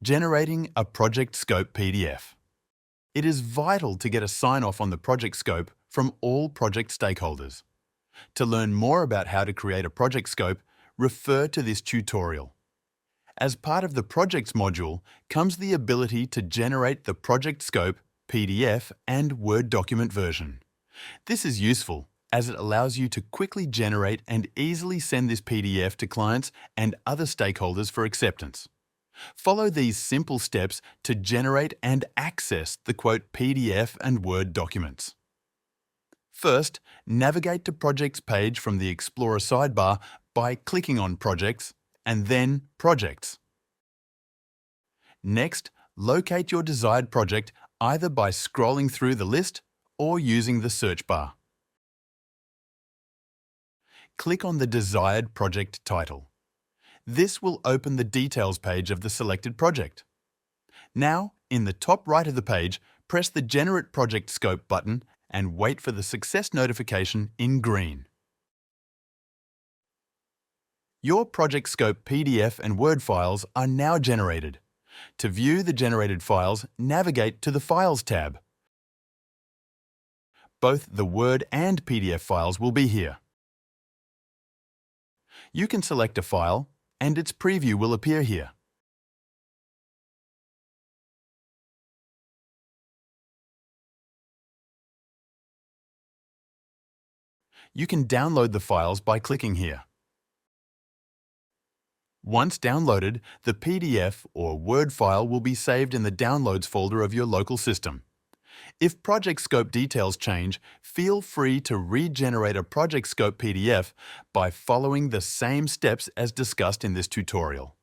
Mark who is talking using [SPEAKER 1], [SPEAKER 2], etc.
[SPEAKER 1] Generating a project scope PDF. It is vital to get a sign-off on the project scope from all project stakeholders. To learn more about how to create a project scope, refer to this tutorial. As part of the Projects module comes the ability to generate the project scope, PDF and Word document version. This is useful as it allows you to quickly generate and easily send this PDF to clients and other stakeholders for acceptance. Follow these simple steps to generate and access the PDF and Word documents. First, navigate to Projects page from the Explorer sidebar by clicking on Projects and then Projects. Next, locate your desired project either by scrolling through the list or using the search bar. Click on the desired project title. This will open the details page of the selected project. Now, in the top right of the page, press the Generate Project Scope button and wait for the success notification in green. Your project scope PDF and Word files are now generated. To view the generated files, navigate to the Files tab. Both the Word and PDF files will be here. You can select a file, and its preview will appear here. You can download the files by clicking here. Once downloaded, the PDF or Word file will be saved in the Downloads folder of your local system. If project scope details change, feel free to regenerate a project scope PDF by following the same steps as discussed in this tutorial.